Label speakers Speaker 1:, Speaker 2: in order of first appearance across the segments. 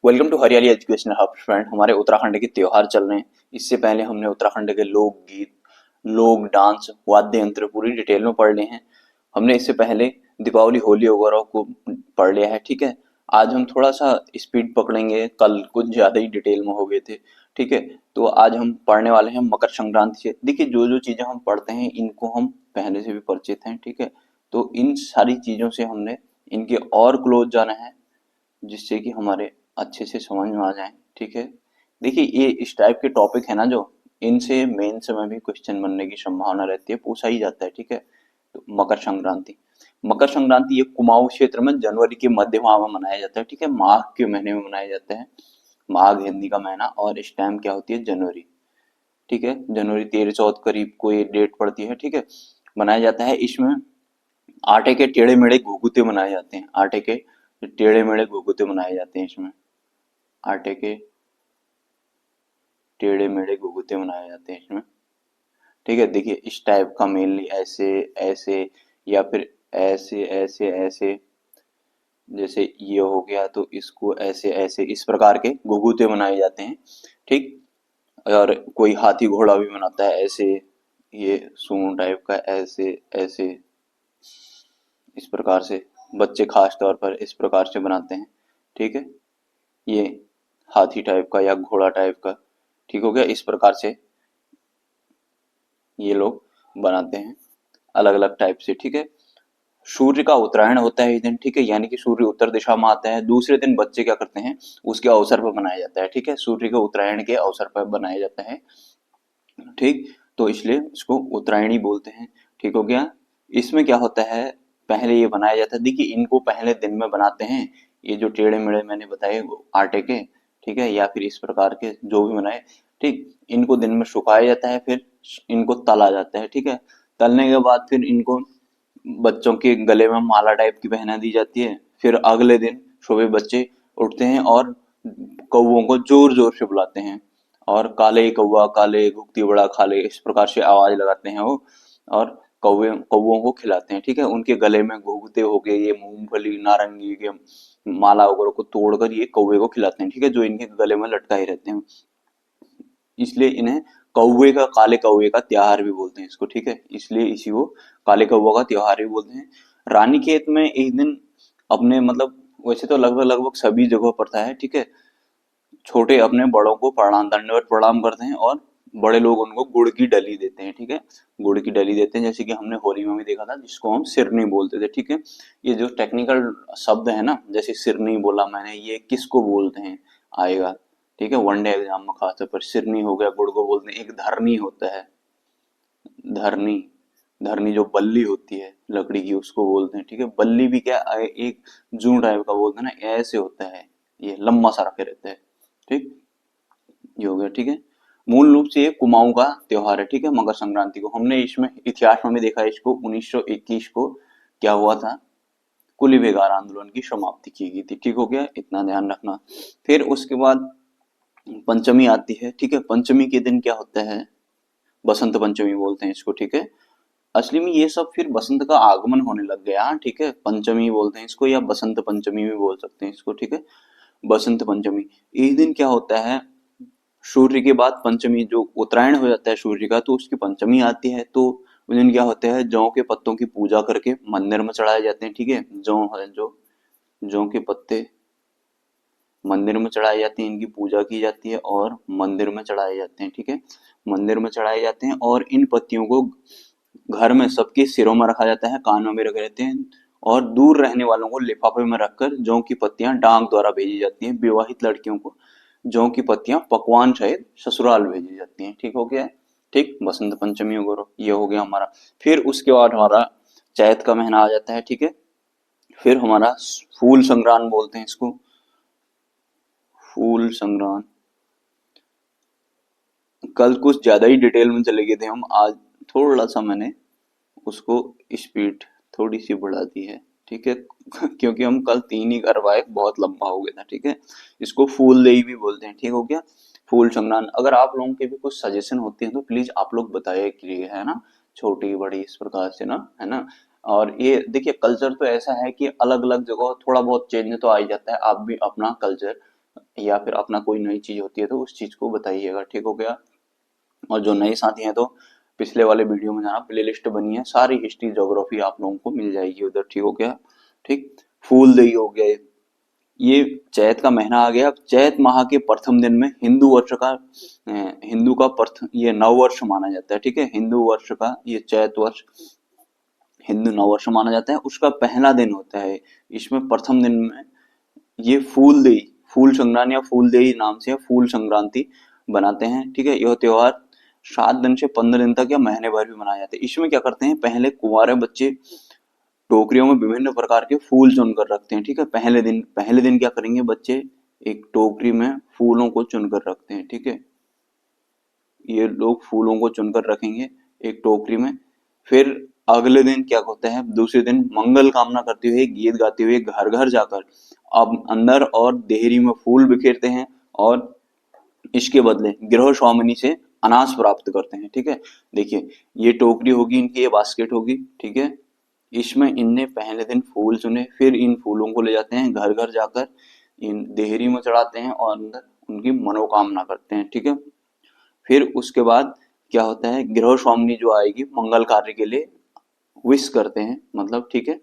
Speaker 1: Welcome to हरियाली education hub friend. हमारे उत्तराखंड के त्योहार चल रहे हैं। इससे पहले हमने उत्तराखंड के लोकगीत, लोक डांस, वाद्य यंत्र पूरी डिटेल में पढ़ लिए हैं। हमने इससे पहले दीपावली, होली वगैरह को पढ़ लिया है। ठीक है, आज हम थोड़ा सा स्पीड पकड़ेंगे, कल कुछ ज्यादा ही डिटेल में हो गए थे। ठीक है, तो आज हम पढ़ने वाले हैं मकर संक्रांति से। देखिए, जो जो चीजें हम पढ़ते हैं इनको हम पहले से भी परिचित हैं। ठीक है, तो इन सारी चीजों से हमने इनके और क्लोज जाना है, जिससे कि हमारे अच्छे से समझ में आ जाए। ठीक है, देखिए ये इस टाइप के टॉपिक है ना, जो इनसे मेंस में भी क्वेश्चन बनने की संभावना रहती है, पूछा ही जाता है। ठीक है, तो मकर संक्रांति ये कुमाऊं क्षेत्र में जनवरी के मध्य माह में मनाया जाता है। ठीक है, माघ के महीने में मनाया जाता है। माघ हिंदी का महीना, और इस टाइम क्या होती है, जनवरी। ठीक है, जनवरी 13-14 करीब को ये डेट पड़ती है। ठीक है, मनाया जाता है। इसमें आटे के टेढ़े मेढ़े घुघुते बनाए जाते हैं। आटे के टेढ़े मेढ़े घुघुते बनाए जाते हैं इसमें। आटे के टेढ़े मेढ़े घुघुते बनाए जाते हैं इसमें। ठीक है, देखिए इस टाइप का मेनली ऐसे ऐसे, या फिर ऐसे ऐसे ऐसे, जैसे ये हो गया तो इसको ऐसे ऐसे, इस प्रकार के घुघुते बनाए जाते हैं। ठीक, और कोई हाथी घोड़ा भी बनाता है ऐसे, ये सूंड टाइप का ऐसे ऐसे, इस प्रकार से बच्चे खास तौर पर इस प्रकार से बनाते हैं। ठीक है, ये हाथी टाइप का या घोड़ा टाइप का। ठीक हो गया, इस प्रकार से ये लोग बनाते हैं अलग अलग टाइप से। ठीक है, सूर्य का उत्तरायण होता है इस दिन। ठीक है, यानी कि सूर्य उत्तर दिशा में आता है। दूसरे दिन बच्चे क्या करते हैं, उसके अवसर पर बनाया जाता है। ठीक है, सूर्य के उत्तरायण के अवसर पर बनाया जाता है। ठीक, तो इसलिए इसको उत्तरायणी बोलते हैं। ठीक हो गया, इसमें क्या होता है, पहले ये बनाया जाता है। देखिए इनको पहले दिन में बनाते हैं, ये जो टेढ़े मेढ़े मैंने बताए आटे के, ठीक है, या फिर इस प्रकार के जो भी बनाए। ठीक, इनको दिन में सुखाया जाता है, फिर इनको तला जाता है। ठीक है, तलने के बाद फिर इनको बच्चों के गले में माला टाइप की पहना दी जाती है। फिर अगले दिन सुबह बच्चे उठते हैं और कौवों को जोर जोर से बुलाते हैं, और काले कौवा काले घुगती बड़ा खा ले, इस प्रकार से आवाज लगाते हैं वो, और कौवे कौवों को खिलाते हैं। ठीक है, उनके गले में घुघुते हो गए, ये मूंगफली नारंगी के माला वगैरह को तोड़कर ये कौवे को खिलाते हैं। ठीक है, जो इनके गले में लटकाए रहते हैं, इसलिए इन्हें काले कौवे का त्योहार भी बोलते हैं इसको। ठीक है, इसलिए इसी को काले कौवा का त्योहार भी बोलते हैं। रानीखेत में एक दिन अपने मतलब, वैसे तो लगभग लगभग सभी जगहों पर था है। ठीक है, छोटे अपने बड़ों को प्रणाम, दंडवत प्रणाम करते हैं, और बड़े लोग उनको गुड़ की डली देते हैं। ठीक है, गुड़ की डली देते हैं, जैसे कि हमने होली में भी देखा था, जिसको हम सिरनी बोलते थे। ठीक है, ये जो टेक्निकल शब्द है ना, जैसे सिरनी बोला मैंने, ये किसको बोलते हैं आएगा। ठीक है, वनडे एग्जाम में खासतौर पर सिरनी हो गया, गुड़ को बोलते हैं। एक धरनी होता है, धरनी, धरनी जो बल्ली होती है लकड़ी की, उसको बोलते हैं। ठीक है, बल्ली भी क्या एक जू टाइप का बोलते हैं ना, ऐसे होता है, ये लंबा सा रखे रहता है। ठीक, ये हो गया। ठीक है, मूल रूप से ये कुमाऊं का त्योहार है। ठीक है, मकर संक्रांति को हमने इसमें इतिहास में भी देखा है, इसको 1921 को क्या हुआ था, कुली बेगार आंदोलन की समाप्ति की गई थी। ठीक हो गया, इतना ध्यान रखना। फिर उसके बाद पंचमी आती है। ठीक है, पंचमी के दिन क्या होता है, बसंत पंचमी बोलते हैं इसको। ठीक है, असली में ये सब फिर बसंत का आगमन होने लग गया। ठीक है, पंचमी बोलते हैं इसको, या बसंत पंचमी भी बोल सकते हैं इसको। ठीक है, बसंत पंचमी, इस दिन क्या होता है, सूर्य के बाद पंचमी, जो उत्तरायण हो जाता है सूर्य का, तो उसकी पंचमी आती है। तो उस दिन क्या होता है, जौ के पत्तों की पूजा करके मंदिर में चढ़ाए जाते हैं। ठीक है, जौ है जो, जौ के पत्ते मंदिर में चढ़ाए जाते हैं, इनकी पूजा की जाती है और मंदिर में चढ़ाए जाते हैं। ठीक है, मंदिर में चढ़ाए जाते हैं, और इन पत्तियों को घर में सबके सिरों में रखा जाता है, कानों में रखे रहते हैं, और दूर रहने वालों को लिफाफे में रखकर जौ की पत्तियां डाक द्वारा भेजी जाती हैं। विवाहित लड़कियों को जौ की पत्तियां पकवान सहित ससुराल भेजी जाती हैं। ठीक हो गया, ठीक, बसंत पंचमी वगैरह ये हो गया हमारा। फिर उसके बाद हमारा चैत का महीना आ जाता है। ठीक है, फिर हमारा फूल संक्रांत बोलते हैं इसको, फूल संक्रांत। कल कुछ ज्यादा ही डिटेल में चले गए थे हम, आज थोड़ा सा मैंने उसको स्पीड थोड़ी सी बढ़ा दी है। ठीक है, क्योंकि हम कल 3 ही कर पाए, बहुत लंबा हो गया था। ठीक है, इसको फूल देई भी बोलते हैं। ठीक हो गया, फूल संक्रांत। अगर आप लोगों के भी कुछ सजेशन होते हैं तो प्लीज आप लोग बताइए कि है ना, छोटी बड़ी इस प्रकार से ना, है ना। और ये देखिए, कल्चर तो ऐसा है कि अलग अलग जगह थोड़ा बहुत चेंज तो आ ही जाता है। आप भी अपना कल्चर या फिर अपना कोई नई चीज होती है तो उस चीज को बताइएगा, ठीक हो गया। और जो नए साथी हैं तो पिछले वाले वीडियो में जाना, प्लेलिस्ट बनी है, सारी हिस्ट्री ज्योग्राफी आप लोगों को मिल जाएगी उधर, ठीक हो गया। ठीक, फूलदेई हो गए, ये चैत का महीना आ गया। अब चैत माह के प्रथम दिन में हिंदू वर्ष का हिंदू का प्रथम ये नव वर्ष माना जाता है, ठीक है। हिंदू वर्ष का ये चैत वर्ष हिंदू नव वर्ष माना जाता है, उसका पहला दिन होता है। इसमें प्रथम दिन में ये फूलदेई, फूल संक्रांति या फूलदेई नाम से फूल संक्रांति बनाते हैं, ठीक है। यह त्योहार 7 दिन से 15 दिन तक या महीने भर भी मनाया जाता है। इसमें क्या करते हैं, पहले कुंवारे बच्चे टोकरियों में विभिन्न प्रकार के फूल चुनकर रखते हैं, ठीक है। पहले दिन क्या करेंगे बच्चे, एक टोकरी में फूलों को चुनकर रखते हैं, ठीक है। ये लोग फूलों को चुनकर रखेंगे एक टोकरी में। फिर अगले दिन क्या होता है, दूसरे दिन मंगल कामना करते हुए गीत गाते हुए घर घर जाकर अब अंदर और देहरी में फूल बिखेरते हैं और इसके बदले गृह स्वामिनी से अनाज प्राप्त करते हैं, ठीक है। देखिए ये टोकरी होगी इनकी, ये बास्केट होगी, ठीक है। इसमें इनने पहले दिन फूल चुने, फिर इन फूलों को ले जाते हैं घर घर जाकर इन देहरी में चढ़ाते हैं और अंदर उनकी मनोकामना करते हैं, ठीक है। फिर उसके बाद क्या होता है, गृह स्वामिनी जो आएगी मंगल कार्य के लिए विश करते हैं, मतलब, ठीक है।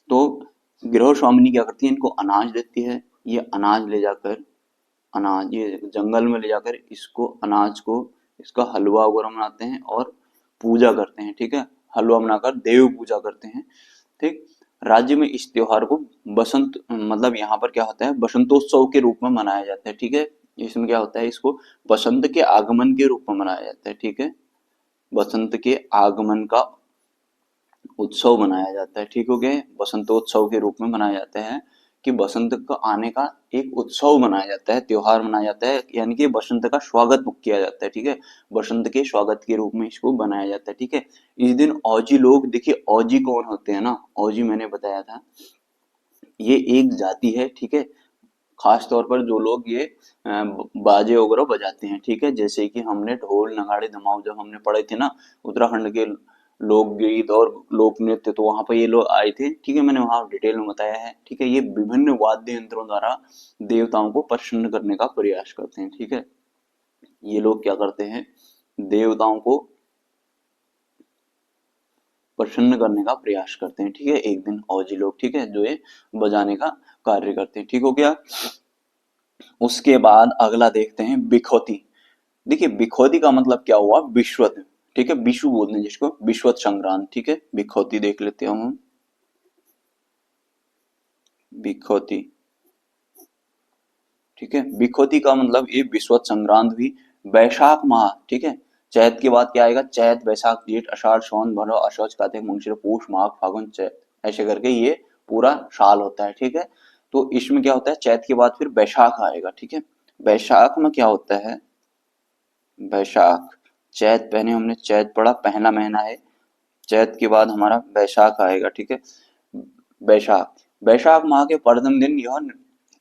Speaker 1: तो गृह स्वामिनी क्या करती है, इनको अनाज देती है। ये अनाज ले जाकर, अनाज ये जंगल में ले जाकर इसको अनाज को इसका हलवा वगैरह बनाते हैं और पूजा करते हैं, ठीक है। हलवा बनाकर देव पूजा करते हैं, ठीक। राज्य में इस त्योहार को बसंत, मतलब यहाँ पर क्या होता है, बसंतोत्सव के रूप में मनाया जाता है, ठीक है। इसमें क्या होता है, इसको बसंत के आगमन के रूप में मनाया जाता है, ठीक है। बसंत के आगमन का उत्सव मनाया जाता है, ठीक हो गया। बसंतोत्सव के रूप में मनाया जाता है कि बसंत का आने का एक उत्सव मनाया जाता है, त्योहार मनाया जाता है, यानी कि बसंत का स्वागत किया जाता है, ठीक है। बसंत के स्वागत के रूप में इसको बनाया जाता है, ठीक है। इस दिन औजी लोग, देखिए औजी कौन होते हैं ना, औजी मैंने बताया था ये एक जाति है, ठीक है। खास तौर पर जो लोग ये बाजे वगैरह बजाते हैं, ठीक है। जैसे कि हमने ढोल नगाड़े धमाऊ जब हमने पढ़े थे ना उत्तराखंड के लोकगीत और लोक नृत्य, तो वहां पर ये लोग आए थे, ठीक है। मैंने वहां डिटेल में बताया है, ठीक है। ये विभिन्न वाद्य यंत्रों द्वारा देवताओं को प्रसन्न करने का प्रयास करते हैं, ठीक है। ये लोग क्या करते हैं, देवताओं को प्रसन्न करने का प्रयास करते हैं, ठीक है। एक दिन औजी लोग, ठीक है, जो ये बजाने का कार्य करते हैं, ठीक हो गया। उसके बाद अगला देखते हैं बिखौती। देखिए बिखौती का मतलब क्या हुआ, विश्वत, ठीक है। विषु बोलते हैं जिसको, विश्वत संक्रांत, ठीक है। बिखौती देख लेते हैं हम, बिखौती, ठीक है। बिखौती का मतलब ये विश्वत संक्रांत भी वैशाख माह, ठीक है। चैत के बाद क्या आएगा, चैत वैशाख जेठ अषाढ़ सावन भादौ आश्विन कार्तिक मंगशीर पौष माघ फागुन चैत, ऐसे करके ये पूरा साल होता है, ठीक है। तो इसमें क्या होता है, चैत के बाद फिर वैशाख आएगा, ठीक है। वैशाख में क्या होता है, वैशाख, चैत पहले हमने चैत पढ़ा पहला महीना है, चैत के बाद हमारा वैशाख आएगा, ठीक है। वैशाख, वैशाख माह के प्रथम दिन यह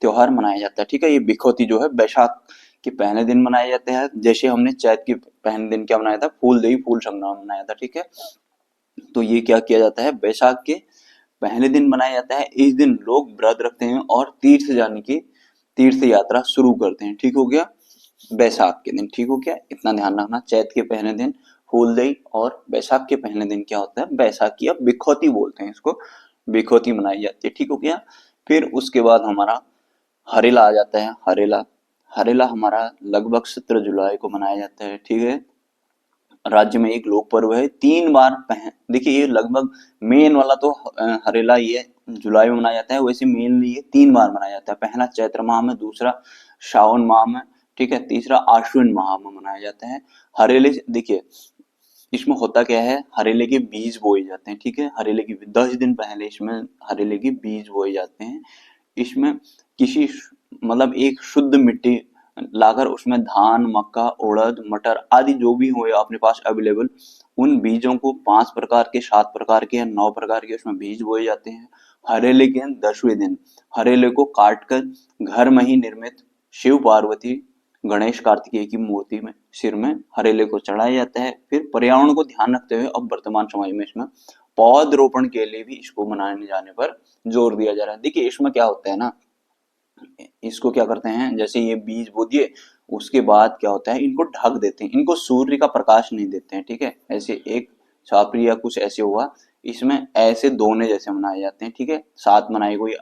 Speaker 1: त्योहार मनाया जाता है, ठीक है। ये बिखौती जो है वैशाख के पहले दिन मनाया जाता है, जैसे हमने चैत के पहले दिन क्या मनाया था, फूलदेई फूल संक्रांति मनाया था, ठीक है। तो ये क्या किया जाता है, वैशाख के पहले दिन मनाया जाता है। इस दिन लोग व्रत रखते हैं और तीर्थ जाने की तीर्थ यात्रा शुरू करते हैं, ठीक हो गया। बैसाख के दिन, ठीक हो गया, इतना ध्यान रखना। चैत के पहले दिन फूलदेई और बैसाख के पहले दिन क्या होता है, बैसाखी या बिखौती बोलते हैं इसको, बिखौती मनाई जाती है, ठीक हो गया। फिर उसके बाद हमारा हरेला आ जाता है। हरेला, हरेला हमारा लगभग 17 जुलाई को मनाया जाता है, ठीक है। राज्य में एक लोक पर्व है, 3 बार देखिए ये लगभग मेन वाला तो हरेला ये जुलाई में मनाया जाता है, वैसे मेनली ये 3 बार मनाया जाता है। पहला चैत्र माह में, दूसरा श्रावण माह में, ठीक है, तीसरा आश्विन माह में मनाया जाता है। हरेले देखिए इसमें होता क्या है, हरेले के बीज बोए जाते हैं, ठीक है। हरेले की 10 दिन पहले इसमें हरेले के बीज बोए जाते हैं। इसमें किसी मतलब एक शुद्ध मिट्टी लाकर उसमें धान मक्का उड़द मटर आदि जो भी हो अपने पास अवेलेबल, उन बीजों को 5 प्रकार के 7 प्रकार के या 9 प्रकार के उसमें बीज बोए जाते हैं। हरेले के 10वें दिन हरेले को काटकर घर में ही निर्मित शिव पार्वती गणेश कार्तिकेय की मूर्ति में सिर में हरेले को चढ़ाया जाता है। फिर पर्यावरण को ध्यान रखते हुए अब वर्तमान समय में इसमें पौधरोपण के लिए भी इसको मनाने जाने पर जोर दिया जा रहा है। देखिए इसमें क्या होता है ना, इसको क्या करते हैं, जैसे ये बीज बो दिए, उसके बाद क्या होता है, इनको ढक देते हैं, इनको सूर्य का प्रकाश नहीं देते हैं, ठीक है। ऐसे एक छापरी या कुछ ऐसे हुआ, इसमें ऐसे दोने जैसे बनाए जाते हैं, ठीक है। 7 बनाए कोई,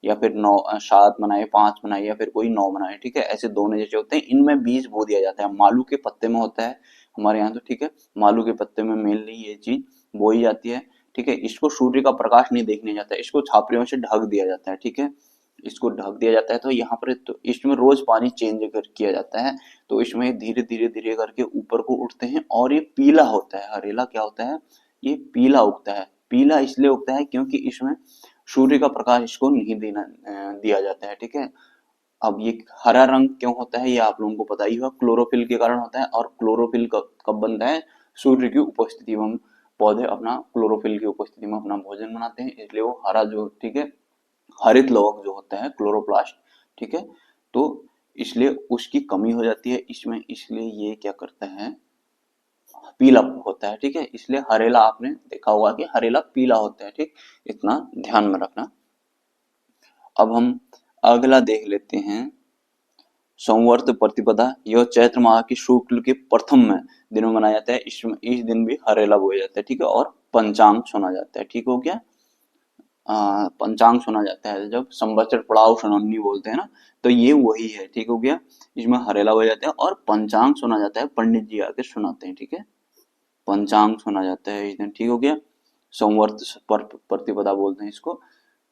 Speaker 1: या फिर 9, 7 बनाए, 5 बनाए, या फिर कोई 9 बनाए, ठीक है। ऐसे दोने जैसे होते हैं, इनमें बीज बो दिया जाता है। मालू के पत्ते में होता है हमारे यहाँ तो, ठीक है। मालू के पत्ते में मेनली ये चीज बोई जाती है, ठीक है। इसको सूर्य का प्रकाश नहीं देखने जाता है, इसको छापरियों से ढक दिया जाता है, ठीक है। इसको ढक दिया जाता है, तो यहाँ पर तो इसमें रोज पानी चेंज किया जाता है, तो इसमें धीरे धीरे धीरे करके ऊपर को उठते हैं, और ये पीला होता है। हरेला क्या होता है, ये पीला उगता है। पीला इसलिए उगता है क्योंकि इसमें सूर्य का प्रकाश इसको नहीं दिया जाता है, ठीक है। अब ये हरा रंग क्यों होता है, ये आप लोगों को पता ही होगा, क्लोरोफिल के कारण होता है। और क्लोरोफिल कब कब बनता है, सूर्य की उपस्थिति में। हम पौधे अपना क्लोरोफिल की उपस्थिति में अपना भोजन बनाते हैं, इसलिए वो हरा जो, ठीक है, हरित लवक जो होता है क्लोरोप्लास्ट, ठीक है। तो इसलिए उसकी कमी हो जाती है इसमें, इसलिए ये क्या करता है, पीला होता है, ठीक है। इसलिए हरेला आपने देखा होगा कि हरेला पीला होता है, ठीक। इतना ध्यान में रखना। अब हम अगला देख लेते हैं, संवर्त प्रतिपदा। यह चैत्र माह की शुक्ल के प्रथम में दिन में मनाया जाता है। इसमें इस दिन भी हरेला बोया जाता है, ठीक है। और पंचांग सुना जाता है, ठीक हो गया। पंचांग सुना जाता है, जब संवत्सर पड़ाव सुनन्नी बोलते हैं ना, तो ये वही है, ठीक हो गया। इसमें हरेला हो जाता है और पंचांग सुना जाता है, पंडित जी आके सुनाते हैं, ठीक है। पंचांग सुना जाता है इस दिन, ठीक हो गया। संवर्त प्रतिपदा बोलते हैं इसको।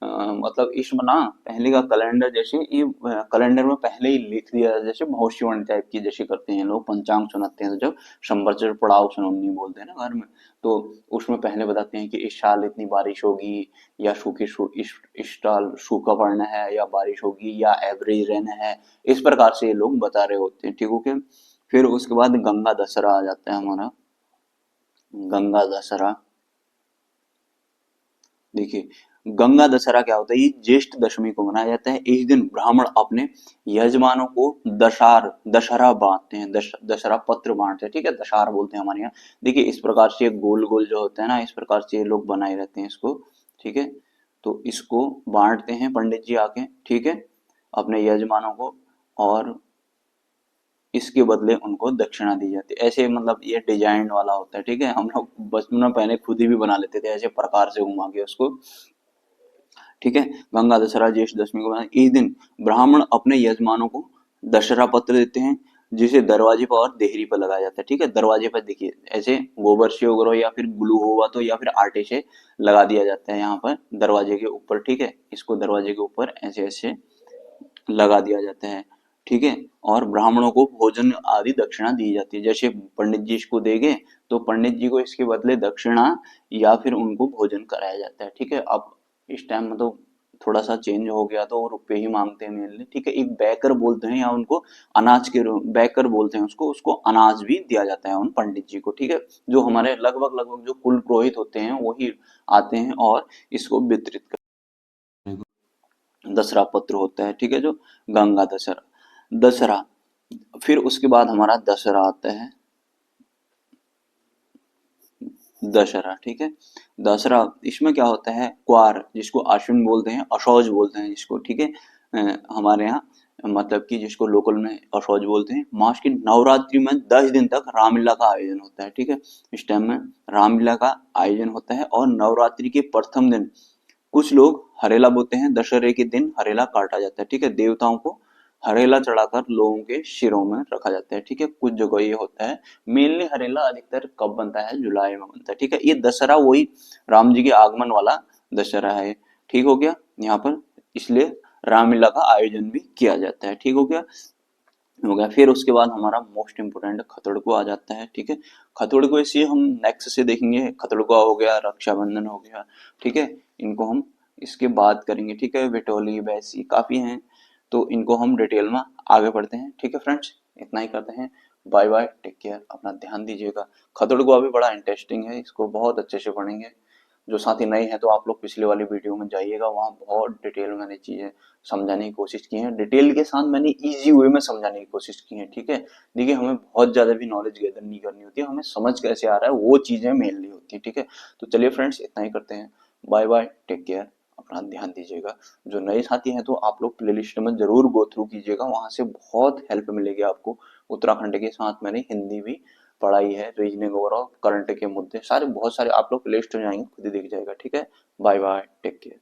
Speaker 1: मतलब इसमें ना पहले का कैलेंडर, जैसे ये कैलेंडर में पहले ही लिख दिया है, जैसे भविष्यवाणी टाइप की जैसे करते हैं लोग, पंचांग सुनाते हैं। तो जब संवत्सर पड़ाव सुनौनी बोलते हैं ना घर में, तो उसमें पहले बताते हैं कि इस साल इतनी बारिश होगी, या इस साल सूखा पड़ना है, या बारिश होगी, या एवरेज रहना है। इस प्रकार से ये लोग बता रहे होते हैं, ठीक हो गया। फिर उसके बाद गंगा दशहरा आ जाता है हमारा। गंगा दशहरा, देखिए, गंगा दशहरा क्या होता है, ये ज्येष्ठ दशमी को मनाया जाता है। इस दिन ब्राह्मण अपने यजमानों को दशहरा बांटते हैं, दशहरा पत्र बांटते हैं, ठीक है। दशहरा बोलते हैं हमारे यहाँ। देखिए इस प्रकार से गोल गोल जो होता है ना, इस प्रकार से ये लोग बनाए रहते हैं इसको, ठीक है। तो इसको बांटते हैं पंडित जी आके, ठीक है, अपने यजमानों को, और इसके बदले उनको दक्षिणा दी जाती है। ऐसे मतलब ये डिजाइन वाला होता है, ठीक है। हम लोग बचपन में पहले खुद ही भी बना लेते थे ऐसे प्रकार से घुमा के उसको, ठीक है। गंगा दशहरा ज्येष्ठ दशमी को इस दिन ब्राह्मण अपने यजमानों को दशहरा पत्र देते हैं, जिसे दरवाजे पर और देहरी पर लगाया जाता है, ठीक है। दरवाजे पर देखिए ऐसे गोबर से वगैरह, या फिर ग्लू होगा तो, या फिर आटे से लगा दिया जाता है यहाँ पर दरवाजे के ऊपर, ठीक है। इसको दरवाजे के ऊपर ऐसे ऐसे लगा दिया जाता है, ठीक है। और ब्राह्मणों को भोजन आदि दक्षिणा दी जाती है। जैसे पंडित जी इसको देंगे, तो पंडित जी को इसके बदले दक्षिणा या फिर उनको भोजन कराया जाता है, ठीक है। अब इस टाइम में तो थोड़ा सा चेंज हो गया, तो रुपए ही मांगते हैं मेनली, ठीक है। एक बैकर बोलते हैं, या उनको अनाज के बैकर बोलते हैं उसको, उसको अनाज भी दिया जाता है उन पंडित जी को, ठीक है। जो हमारे लगभग लगभग जो कुल पुरोहित होते हैं वही आते हैं और इसको वितरित करते हैं। दसरा पत्र होता है, ठीक है, जो गंगा दशहरा, दशहरा। फिर उसके बाद हमारा दशहरा आता है, दशहरा, ठीक है। दशहरा, इसमें क्या होता है, क्वार जिसको आश्विन बोलते हैं, अशौज बोलते हैं जिसको, ठीक है। हमारे यहाँ मतलब कि जिसको लोकल में अशौज बोलते हैं। मास की नवरात्रि में 10 दिन तक रामलीला का आयोजन होता है, ठीक है। इस टाइम में रामलीला का आयोजन होता है, और नवरात्रि के प्रथम दिन कुछ लोग हरेला बोते हैं। दशहरे के दिन हरेला काटा जाता है, ठीक है। देवताओं को हरेला चढ़ाकर लोगों के शिरों में रखा जाता है, ठीक है। कुछ जगह ये होता है। मेनली हरेला अधिकतर कब बनता है, जुलाई में बनता है, ठीक है। ये दशहरा वही राम जी के आगमन वाला दशहरा है, ठीक हो गया यहाँ पर। इसलिए रामलीला का आयोजन भी किया जाता है, ठीक हो गया। फिर उसके बाद हमारा मोस्ट इम्पोर्टेंट खतड़को आ जाता है, ठीक है। खतड़को इसे हम नेक्स्ट से देखेंगे। खतड़को हो गया, रक्षाबंधन हो गया, ठीक है। इनको हम इसके बाद करेंगे, ठीक है। विटोली वैसी काफी हैं, तो इनको हम डिटेल में आगे बढ़ते हैं, ठीक है फ्रेंड्स। इतना ही करते हैं, बाय बाय, टेक केयर, अपना ध्यान दीजिएगा। खतड़को अभी बड़ा इंटरेस्टिंग है, इसको बहुत अच्छे से पढ़ेंगे। जो साथी नए हैं तो आप लोग पिछले वाली वीडियो में जाइएगा, वहाँ बहुत डिटेल मैंने चीजें समझाने की कोशिश की है। डिटेल के साथ मैंने इजी वे में समझाने की कोशिश की है, ठीक है। देखिए हमें बहुत ज्यादा भी नॉलेज गैदर नहीं करनी होती है, हमें समझ कैसे आ रहा है वो चीजें मेनली होती है, ठीक है। तो चलिए फ्रेंड्स, इतना ही करते हैं, बाय बाय, टेक केयर। अपना ध्यान दीजिएगा। जो नए साथी हैं तो आप लोग प्लेलिस्ट में जरूर गो थ्रू कीजिएगा, वहां से बहुत हेल्प मिलेगी आपको। उत्तराखंड के साथ मैंने हिंदी भी पढ़ाई है, रीजनिंग और करंट के मुद्दे सारे बहुत सारे आप लोग प्लेलिस्ट में जाएंगे खुद ही दिख जाएगा। ठीक है, बाय बाय, टेक केयर।